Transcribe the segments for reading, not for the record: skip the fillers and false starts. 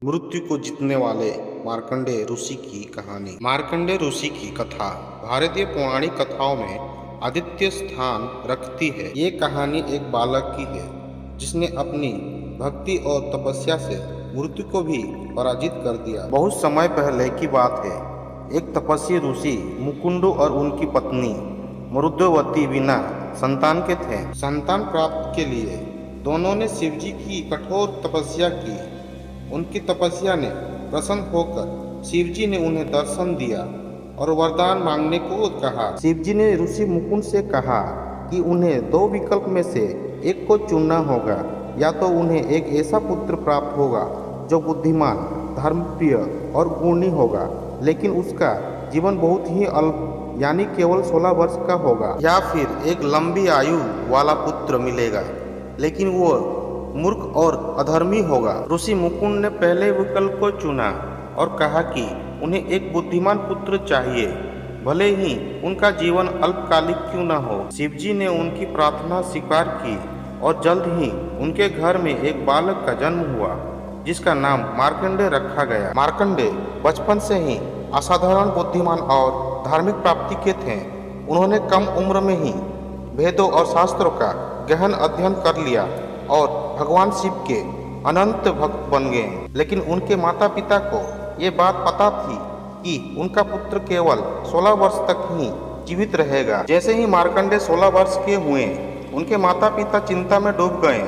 मृत्यु को जीतने वाले मार्कंडेय ऋषि की कहानी। मार्कंडेय ऋषि की कथा भारतीय पौराणिक कथाओं में आदित्य स्थान रखती है। ये कहानी एक बालक की है जिसने अपनी भक्ति और तपस्या से मृत्यु को भी पराजित कर दिया। बहुत समय पहले की बात है। एक तपस्वी ऋषि मुकुंद और उनकी पत्नी मरुद्वती बिना संतान के थे। संतान प्राप्त के लिए दोनों ने शिवजी की कठोर तपस्या की। उनकी तपस्या ने प्रसन्न होकर शिवजी ने उन्हें दर्शन दिया और वरदान मांगने को कहा। शिवजी ने ऋषि मुकुंद से कहा कि उन्हें दो विकल्प में से एक को चुनना होगा। या तो उन्हें एक ऐसा पुत्र प्राप्त होगा जो बुद्धिमान, धर्मप्रिय और गुणी होगा, लेकिन उसका जीवन बहुत ही अल्प यानी केवल 16 वर्ष का होगा, या फिर एक लंबी आयु वाला पुत्र मिलेगा, लेकिन वो मूर्ख और अधर्मी होगा। ऋषि मुकुंद ने पहले विकल्प को चुना और कहा कि उन्हें एक बुद्धिमान पुत्र चाहिए, भले ही उनका जीवन अल्पकालिक क्यों न हो। शिवजी ने उनकी प्रार्थना स्वीकार की और जल्द ही उनके घर में एक बालक का जन्म हुआ जिसका नाम मार्कंडेय रखा गया। मार्कंडेय बचपन से ही असाधारण बुद्धिमान और धार्मिक प्राप्ति के थे। उन्होंने कम उम्र में ही वेदों और शास्त्रों का गहन अध्ययन कर लिया और भगवान शिव के अनंत भक्त बन गए। लेकिन उनके माता पिता को ये बात पता थी कि उनका पुत्र केवल 16 वर्ष तक ही जीवित रहेगा। जैसे ही मार्कंडेय 16 वर्ष के हुए, उनके माता पिता चिंता में डूब गए।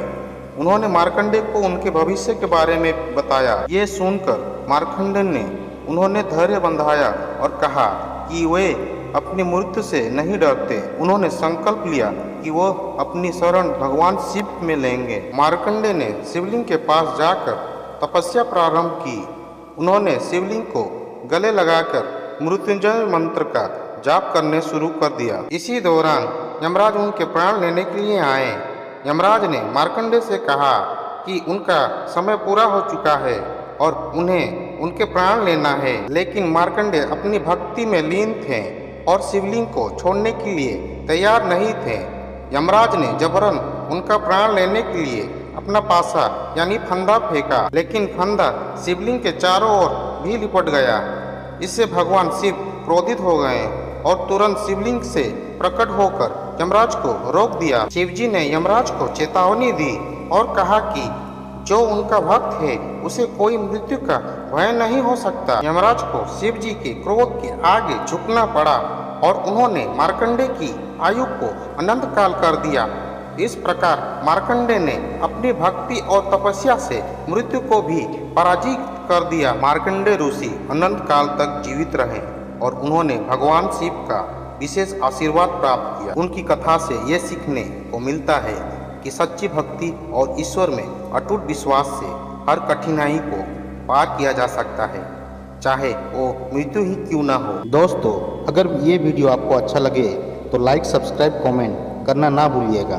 उन्होंने मार्कंडेय को उनके भविष्य के बारे में बताया। ये सुनकर मार्कंडेय ने उन्होंने धैर्य बंधाया और कहा कि वे अपनी मृत्यु से नहीं डरते। उन्होंने संकल्प लिया कि वो अपनी शरण भगवान शिव में लेंगे। मार्कंडेय ने शिवलिंग के पास जाकर तपस्या प्रारंभ की। उन्होंने शिवलिंग को गले लगाकर मृत्युंजय मंत्र का जाप करने शुरू कर दिया। इसी दौरान यमराज उनके प्राण लेने के लिए आए। यमराज ने मार्कंडेय से कहा कि उनका समय पूरा हो चुका है और उन्हें उनके प्राण लेना है, लेकिन मार्कंडेय अपनी भक्ति में लीन थे और शिवलिंग को छोड़ने के लिए तैयार नहीं थे। यमराज ने जबरन उनका प्राण लेने के लिए अपना पासा यानी फंदा फेंका, लेकिन फंदा शिवलिंग के चारों ओर भी लिपट गया। इससे भगवान शिव क्रोधित हो गए और तुरंत शिवलिंग से प्रकट होकर यमराज को रोक दिया। शिवजी ने यमराज को चेतावनी दी और कहा कि जो उनका भक्त है उसे कोई मृत्यु का भय नहीं हो सकता। यमराज को शिवजी के क्रोध के आगे झुकना पड़ा और उन्होंने मार्कंडेय की आयु को अनंत काल कर दिया। इस प्रकार मार्कंडेय ने अपनी भक्ति और तपस्या से मृत्यु को भी पराजित कर दिया। मार्कंडेय ऋषि अनंत काल तक जीवित रहे और उन्होंने भगवान शिव का विशेष आशीर्वाद प्राप्त किया। उनकी कथा से ये सीखने को मिलता है कि सच्ची भक्ति और ईश्वर में अटूट विश्वास से हर कठिनाई को पार किया जा सकता है, चाहे वो मृत्यु ही क्यों ना हो। दोस्तों, अगर ये वीडियो आपको अच्छा लगे तो लाइक, सब्सक्राइब, कमेंट करना ना भूलिएगा।